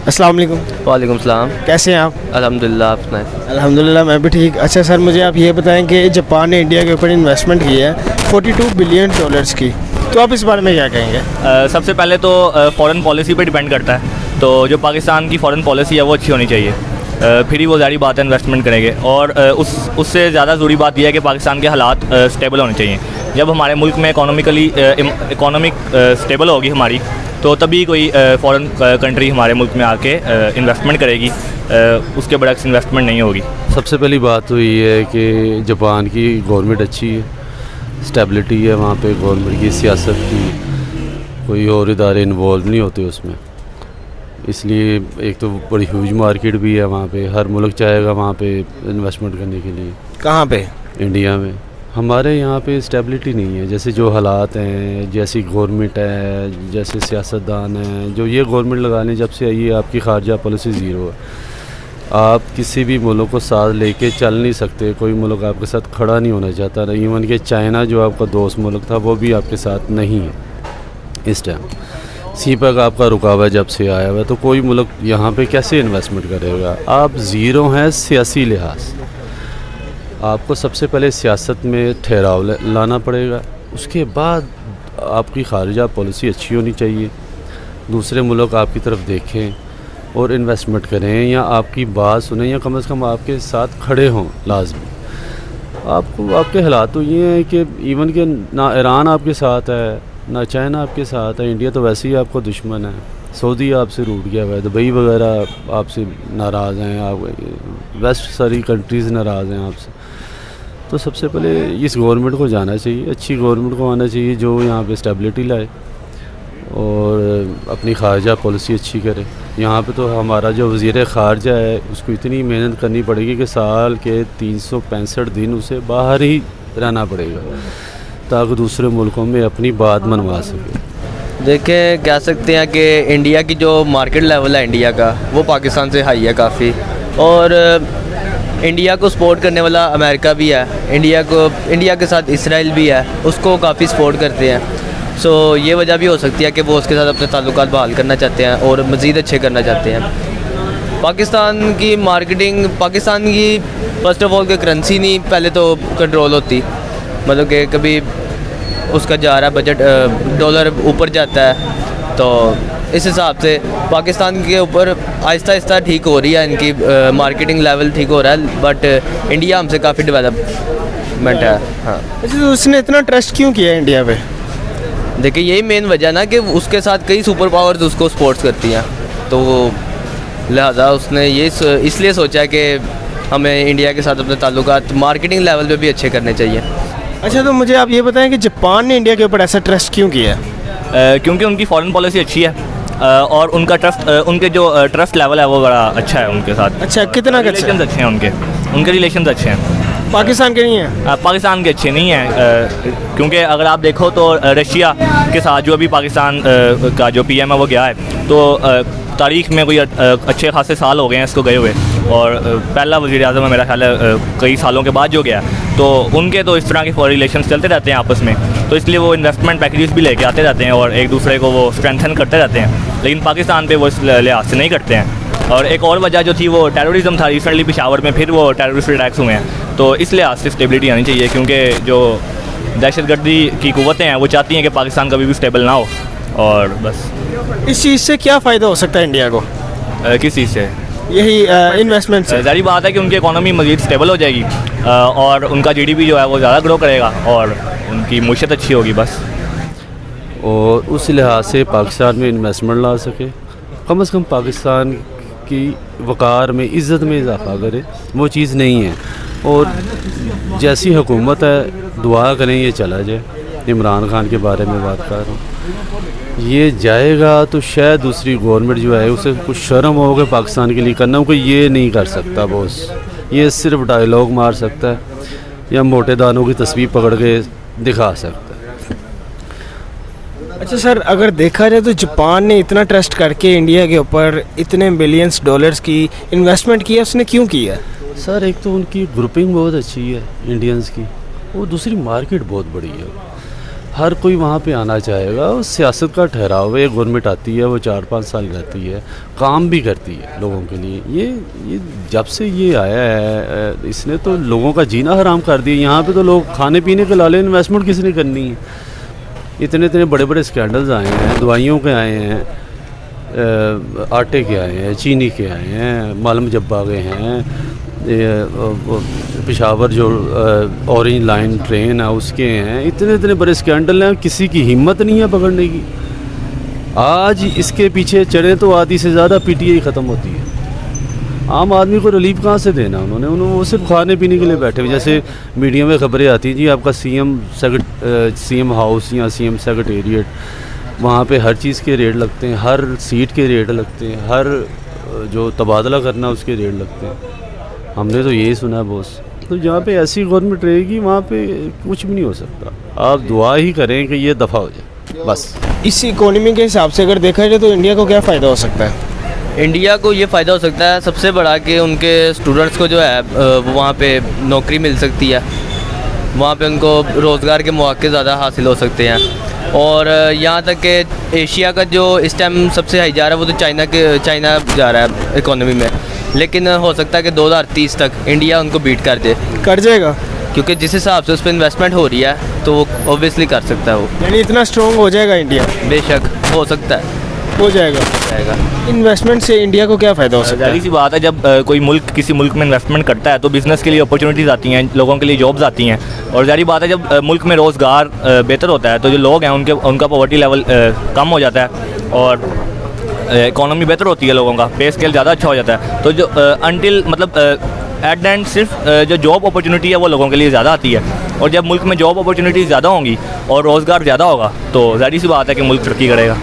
अस्सलाम वालेकुम। वालेकुम सलाम। कैसे हैं आप? अल्हम्दुलिल्लाह, आप सुनाएं। अल्हम्दुलिल्लाह मैं भी ठीक। अच्छा सर, मुझे आप ये बताएं कि जापान ने इंडिया के ऊपर इन्वेस्टमेंट की है $42 बिलियन की, तो आप इस बारे में क्या कहेंगे? सबसे पहले तो फ़ॉरेन पॉलिसी पे डिपेंड करता है। तो जो पाकिस्तान की फ़ॉरेन पॉलिसी है वो अच्छी होनी चाहिए, फिर ही वो ज़ाहिर बात है इन्वेस्टमेंट करेंगे। और उससे ज़्यादा ज़रूरी बात यह है कि पाकिस्तान के हालात स्टेबल होने चाहिए। जब हमारे मुल्क में इकोनॉमिक स्टेबल होगी हमारी, तो तभी कोई फ़ॉरेन कंट्री हमारे मुल्क में आके इन्वेस्टमेंट करेगी, उसके बरक्स इन्वेस्टमेंट नहीं होगी। सबसे पहली बात तो ये है कि जापान की गवर्नमेंट अच्छी है, स्टेबिलिटी है वहाँ पे गवर्नमेंट की सियासत की, कोई और इदारे इन्वॉल्व नहीं होते उसमें, इसलिए एक तो बड़ी ह्यूज मार्केट भी है वहाँ पे। हर मुल्क चाहेगा वहाँ पे इन्वेस्टमेंट करने के लिए। कहाँ पे? इंडिया में। हमारे यहाँ पे स्टेबिलिटी नहीं है, जैसे जो हालात हैं, जैसी गवर्नमेंट है, जैसे सियासतदान हैं, जो ये गवर्नमेंट लगाने जब से आई है आपकी खारजा पॉलिसी ज़ीरो है। आप किसी भी मुल्क को साथ लेके चल नहीं सकते, कोई मुल्क आपके साथ खड़ा नहीं होना चाहता। इवन कि चाइना जो आपका दोस्त मुल्क था वो भी आपके साथ नहीं है इस टाइम। सीपैक आपका रुका हुआ है जब से आया हुआ है, तो कोई मुल्क यहाँ पे कैसे इन्वेस्टमेंट करेगा? आप ज़ीरो हैं सियासी लिहाज। आपको सबसे पहले सियासत में ठहराव लाना पड़ेगा, उसके बाद आपकी खारजा पॉलिसी अच्छी होनी चाहिए, दूसरे मुल्क आपकी तरफ देखें और इन्वेस्टमेंट करें या आपकी बात सुनें या कम से कम आपके साथ खड़े हों लाजमी। आपको आपके हालात तो ये हैं कि इवन के ना ईरान आपके साथ है, ना चाइना आपके साथ है, इंडिया तो वैसे ही आपको दुश्मन है, सऊदी आपसे रूठ गया हुआ है, दुबई वगैरह आपसे नाराज़ हैं, आप वेस्ट सारी कंट्रीज़ नाराज़ हैं आपसे। तो सबसे पहले इस गवर्नमेंट को जाना चाहिए, अच्छी गवर्नमेंट को आना चाहिए जो यहाँ पे स्टेबिलिटी लाए और अपनी खारजा पॉलिसी अच्छी करे। यहाँ पे तो हमारा जो वज़ीर ख़ारजा है उसको इतनी मेहनत करनी पड़ेगी कि साल के 365 दिन उसे बाहर ही रहना पड़ेगा ताकि दूसरे मुल्कों में अपनी बात मनवा सके। देखें, कह सकते हैं कि इंडिया की जो मार्केट लेवल है इंडिया का, वो पाकिस्तान से हाई है काफ़ी, और इंडिया को सपोर्ट करने वाला अमेरिका भी है, इंडिया के साथ इसराइल भी है, उसको काफ़ी सपोर्ट करते हैं। सो ये वजह भी हो सकती है कि वो उसके साथ अपने ताल्लुकात बहाल करना चाहते हैं और मज़ीद अच्छे करना चाहते हैं। पाकिस्तान की मार्केटिंग, पाकिस्तान की फ़र्स्ट ऑफ ऑल की करेंसी नहीं पहले तो कंट्रोल होती, मतलब कि कभी उसका जा रहा बजट डॉलर ऊपर जाता है, तो इस हिसाब से पाकिस्तान के ऊपर आहिस्ता आहिस्ता ठीक हो रही है, इनकी मार्केटिंग लेवल ठीक हो रहा है, बट इंडिया हमसे काफ़ी डेवलपमेंट है। हाँ, अच्छा, तो उसने इतना ट्रस्ट क्यों किया इंडिया पे? देखिए, यही मेन वजह ना कि उसके साथ कई सुपर पावर्स उसको सपोर्ट्स करती हैं, तो लिहाजा उसने ये इसलिए सोचा है कि हमें इंडिया के साथ अपने ताल्लुकात मार्केटिंग लेवल पे भी अच्छे करने चाहिए। अच्छा, तो मुझे आप ये बताएं कि जापान ने इंडिया के ऊपर ऐसा ट्रस्ट क्यों किया है? क्योंकि उनकी फ़ॉरेन पॉलिसी अच्छी है और उनका उनके जो ट्रस्ट लेवल है वो बड़ा अच्छा है उनके साथ। अच्छा, कितना अच्छा? रिलेशंस अच्छे हैं उनके रिलेशंस अच्छे हैं। पाकिस्तान के नहीं है? पाकिस्तान के अच्छे नहीं हैं, क्योंकि अगर आप देखो तो रशिया के साथ जो अभी पाकिस्तान का जो पीएम है वो गया है, तो तारीख़ में कोई अच्छे खासे साल हो गए हैं इसको गए हुए, और पहला वज़ीर आज़म है मेरा ख्याल है कई सालों के बाद जो गया, तो उनके तो इस तरह के रिलेशंस चलते रहते हैं आपस में, तो इसलिए वो इन्वेस्टमेंट पैकेजेस भी लेके आते रहते हैं और एक दूसरे को वो स्ट्रेंथन करते रहते हैं। लेकिन पाकिस्तान पे वो इस लिहाज से नहीं करते हैं। और एक और वजह जो थी वो टेररिज्म था, रिसेंटली पेशावर में फिर वो टेररिस्ट अटैक्स हुए हैं, तो इस लिहाज से स्टेबिलिटी आनी चाहिए, क्योंकि जो दहशतगर्दी की कुव्वतें हैं वो चाहती हैं कि पाकिस्तान कभी भी स्टेबल ना हो। और बस इस चीज़ से क्या फ़ायदा हो सकता है इंडिया को? किस चीज़ से? यही इन्वेस्टमेंट से। ज़ाहिर बात है कि उनकी इकॉनमी मज़ीद स्टेबल हो जाएगी और उनका GDP जो है वो ज़्यादा ग्रो करेगा और उनकी मुश्त अच्छी होगी बस। और उस लिहाज से पाकिस्तान में इन्वेस्टमेंट ला सके, कम से कम पाकिस्तान की वक़ार में, इज़्ज़त में इजाफ़ा करे, वो चीज़ नहीं है। और जैसी हुकूमत है दुआ करें ये चला जाए। इमरान खान के बारे में बात कर रहा हूँ, ये जाएगा तो शायद दूसरी गवर्नमेंट जो है उसे कुछ शर्म होगा पाकिस्तान के लिए करना, कोई ये नहीं कर सकता बॉस, ये सिर्फ डायलॉग मार सकता है या मोटे दानों की तस्वीर पकड़ के दिखा सकता है। अच्छा सर, अगर देखा जाए तो जापान ने इतना ट्रस्ट करके इंडिया के ऊपर इतने बिलियंस डॉलर्स की इन्वेस्टमेंट की है, उसने क्यों की है? सर, एक तो उनकी ग्रुपिंग बहुत अच्छी है इंडियंस की, वो दूसरी मार्केट बहुत बड़ी है। हर कोई वहाँ पे आना चाहेगा। उस सियासत का ठहराव है, गवर्नमेंट आती है वो 4-5 साल रहती है, काम भी करती है लोगों के लिए। ये जब से ये आया है इसने तो लोगों का जीना हराम कर दिया। यहाँ पे तो लोग खाने पीने के लाले इन्वेस्टमेंट किसने करनी है। इतने इतने बड़े बड़े स्कैंडल्स आए हैं, दवाइयों के आए हैं, आटे के आए हैं, चीनी के आए हैं, मालम जब्बा के हैं, पेशावर जो ऑरेंज लाइन ट्रेन है उसके हैं। इतने इतने बड़े स्कैंडल हैं, किसी की हिम्मत नहीं है पकड़ने की। आज इसके पीछे चढ़े तो आधी से ज़्यादा पीटीआई ख़त्म होती है। आम आदमी को रिलीफ कहाँ से देना उन्होंने वो सिर्फ खाने पीने के लिए बैठे हुए। जैसे मीडिया में खबरें आती हैं जी आपका सीएम हाउस या सीएम सेक्रेटेरिएट, वहाँ पे हर चीज़ के रेट लगते हैं, हर सीट के रेट लगते हैं, हर जो तबादला करना उसके रेट लगते हैं। हमने तो यही सुना है बॉस। तो जहाँ पे ऐसी गवर्नमेंट रहेगी वहाँ पे कुछ भी नहीं हो सकता। आप दुआ ही करें कि ये दफ़ा हो जाए बस। इस इकोनॉमी के हिसाब से अगर देखा जाए तो इंडिया को क्या फ़ायदा हो सकता है? इंडिया को ये फ़ायदा हो सकता है सबसे बड़ा कि उनके स्टूडेंट्स को जो है वो वहाँ पे नौकरी मिल सकती है, वहाँ पे उनको रोज़गार के मौके ज़्यादा हासिल हो सकते हैं। और यहाँ तक कि एशिया का जो इस टाइम सबसे हाई जा रहा है वो तो चाइना जा रहा है इकोनॉमी में, लेकिन हो सकता है कि 2030 तक इंडिया उनको बीट कर जाएगा, क्योंकि जिस हिसाब से उस पर इन्वेस्टमेंट हो रही है तो वो ऑब्वियसली कर सकता है। वो यानी इतना स्ट्रॉन्ग हो जाएगा इंडिया? बेशक हो सकता है, हो जाएगा। इन्वेस्टमेंट से इंडिया को क्या फ़ायदा हो सकता है? जाहिर सी बात है, जब कोई मुल्क किसी मुल्क में इन्वेस्टमेंट करता है तो बिज़नेस के लिए अपॉर्चुनिटीज़ आती हैं, लोगों के लिए जॉब्स आती हैं। और जाहिर बात है जब मुल्क में रोज़गार बेहतर होता है तो जो लोग हैं उनका पॉवर्टी लेवल कम हो जाता है और इकोनॉमी बेहतर होती है, लोगों का पे स्केल ज़्यादा अच्छा हो जाता है। तो जो अनटिल मतलब एट द एंड सिर्फ जो जॉब अपॉर्चुनिटी है वो लोगों के लिए ज़्यादा आती है। और जब मुल्क में जॉब अपॉर्चुनिटीज़ ज़्यादा होंगी और रोज़गार ज़्यादा होगा तो जाहिर सी बात है कि मुल्क तरक्की करेगा।